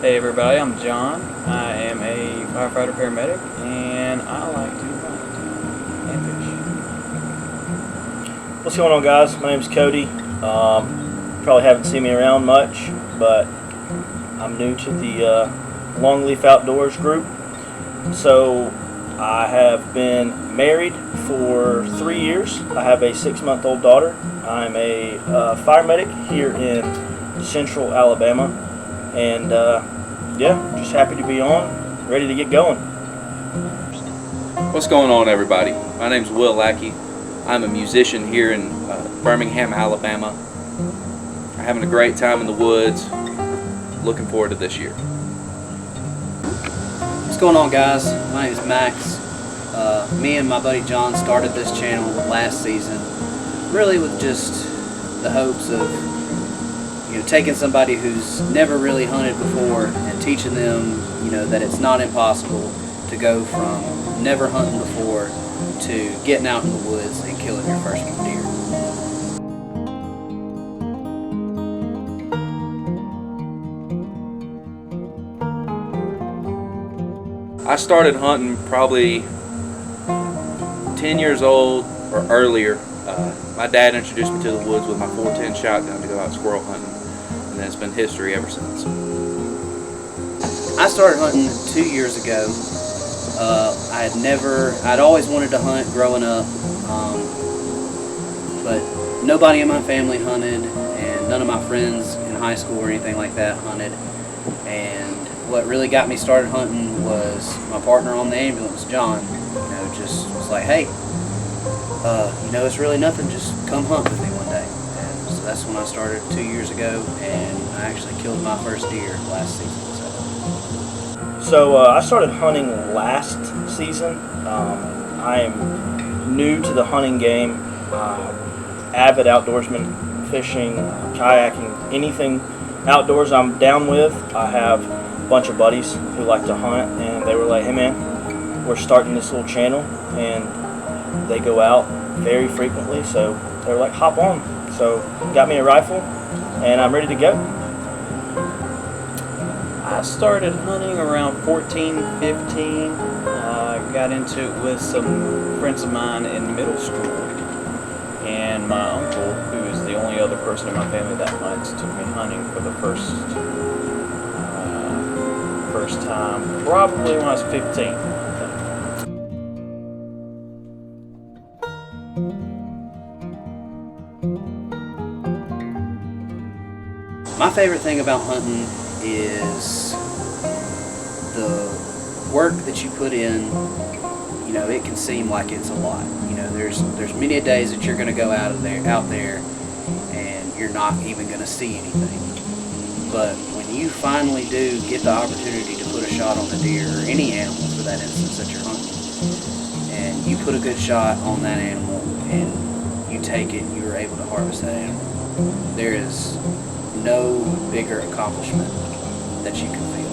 Hey everybody, I'm John. I am a firefighter paramedic and I like to hunt and fish. What's going on, guys? My name's Cody. Probably haven't seen me around much, but I'm new to the Longleaf Outdoors group. So I have been married for 3 years. I have a 6-month-old daughter. I'm a fire medic here in Central Alabama, and yeah, just happy to be on, ready to get going. What's going on, everybody? My name's Will Lackey. I'm a musician here in Birmingham, Alabama. I'm having a great time in the woods. Looking forward to this year. What's going on, guys? My name is Max. Me and my buddy John started this channel last season, really with just the hopes of taking somebody who's never really hunted before and teaching them that it's not impossible to go from never hunting before to getting out in the woods and killing your first deer. I started hunting probably 10 years old or earlier. My dad introduced me to the woods with my 410 shotgun to go out squirrel hunting, and then it's been history ever since. I started hunting 2 years ago. I'd always wanted to hunt growing up, but nobody in my family hunted, and none of my friends in high school or anything like that hunted. And what really got me started hunting was my partner on the ambulance, John. Just was like, hey, it's really nothing, just come hunt with me one day. And so that's when I started 2 years ago, and I actually killed my first deer last season. So I started hunting last season. I am new to the hunting game. Avid outdoorsman, fishing, kayaking, anything outdoors I'm down with. I have a bunch of buddies who like to hunt, and they were like, hey man, we're starting this little channel, and they go out very frequently, so they were like, hop on. So got me a rifle, and I'm ready to go. I started hunting around 14, 15. Got into it with some friends of mine in middle school, and my uncle, who is the only other person in my family that hunts, took me hunting for the first time, probably when I was 15. My favorite thing about hunting is the work that you put in. It can seem like it's a lot. There's many days that you're going to go out there and you're not even going to see anything. But when you finally do get the opportunity to put a shot on a deer, or any animal for that instance that you're hunting, and you put a good shot on that animal and you take it, you are able to harvest that animal, there is no bigger accomplishment that you can feel.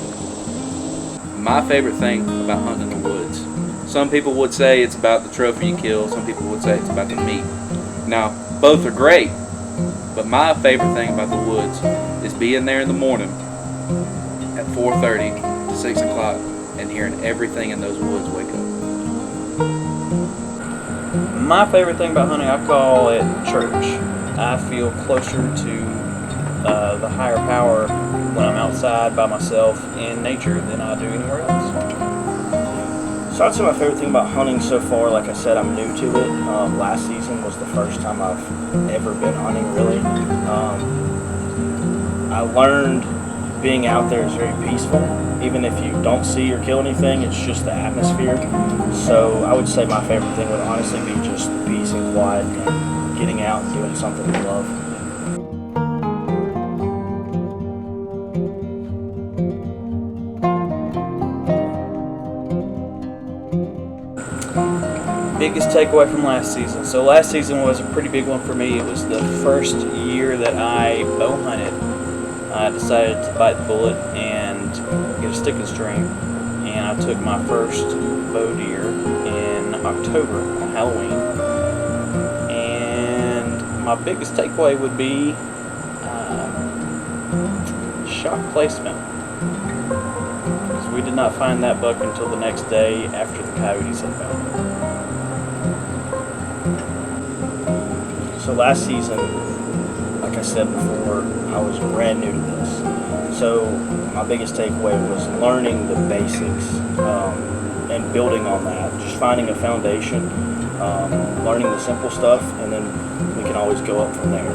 My favorite thing about hunting in the woods, some people would say it's about the trophy you kill, some people would say it's about the meat. Now, both are great, but my favorite thing about the woods is being there in the morning at 4:30 to 6 o'clock and hearing everything in those woods wake up. My favorite thing about hunting, I call it church. I feel closer to the higher power when I'm outside by myself in nature than I do anywhere else. So I'd say my favorite thing about hunting so far, like I said, I'm new to it. Last season was the first time I've ever been hunting, really. I learned being out there is very peaceful. Even if you don't see or kill anything, it's just the atmosphere. So I would say my favorite thing would honestly be just the peace and quiet and getting out and doing something we love. Biggest takeaway from last season. So last season was a pretty big one for me. It was the first year that I bow hunted. I decided to bite the bullet and get a stick and string, and I took my first bow deer in October on Halloween. And my biggest takeaway would be shot placement. we did not find that buck until the next day after the coyotes had found it. So last season, like I said before, I was brand new to this. So my biggest takeaway was learning the basics and building on that. Just finding a foundation, learning the simple stuff, and then we can always go up from there.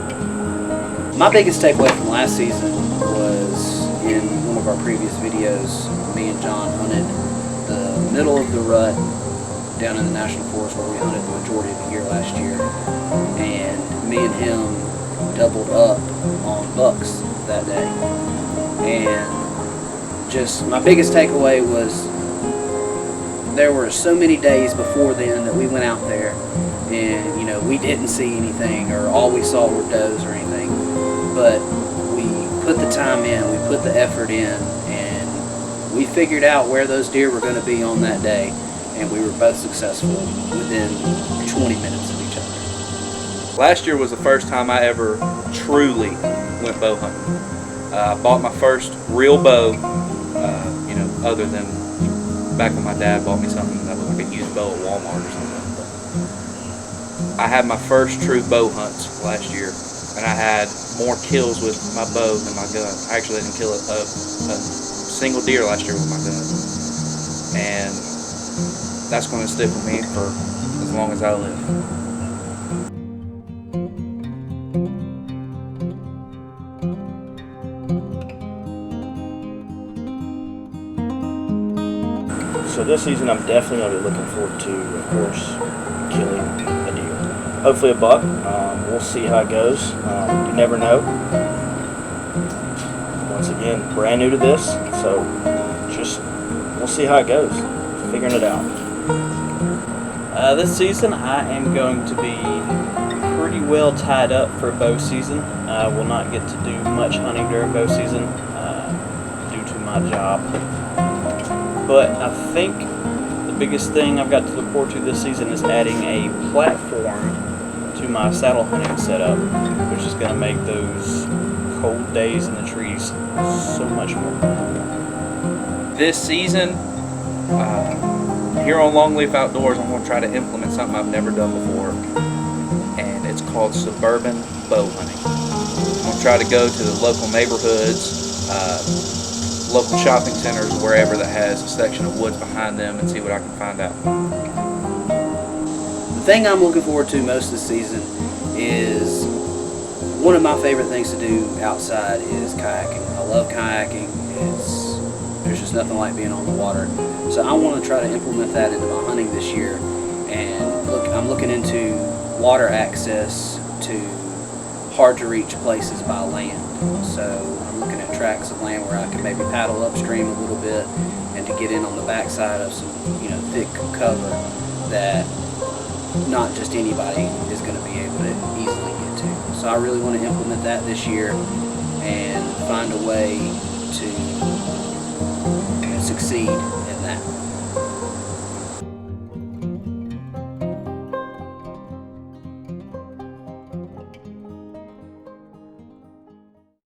My biggest takeaway from last season was in one of our previous videos, me and John hunted the middle of the rut down in the National Forest where we hunted the majority of the year last year. And me and him doubled up on bucks that day. And just my biggest takeaway was there were so many days before then that we went out there and, you know, we didn't see anything or all we saw were does or anything. But we put the time in, we put the effort in, and we figured out where those deer were going to be on that day, and we were both successful within 20 minutes of each other. Last year was the first time I ever truly went bow hunting. I bought my first real bow, you know, other than back when my dad bought me something that was like a used bow at Walmart or something. But I had my first true bow hunts last year, and I had more kills with my bow than my gun. I actually didn't kill a single deer last year with my gun, and that's going to stick with me for as long as I live. So this season, I'm definitely going to be looking forward to, of course, killing a deer. Hopefully a buck. We'll see how it goes. You never know. Once again, brand new to this, so just we'll see how it goes. Figuring it out. This season I am going to be pretty well tied up for bow season. I will not get to do much hunting during bow season due to my job. But I think the biggest thing I've got to look forward to this season is adding a platform to my saddle hunting setup, which is going to make those cold days in the trees so much more fun. This season, here on Longleaf Outdoors, I'm going to try to implement something I've never done before, and it's called suburban bow hunting. I'm going to try to go to the local neighborhoods, local shopping centers, wherever that has a section of woods behind them, and see what I can find out. The thing I'm looking forward to most this season is one of my favorite things to do outside is kayaking. I love kayaking. There's just nothing like being on the water. So I want to try to implement that into my hunting this year. And I'm looking into water access to hard to reach places by land. So I'm looking at tracts of land where I can maybe paddle upstream a little bit and to get in on the backside of some, you know, thick cover that not just anybody is going to be able to easily get to. So I really want to implement that this year and find a way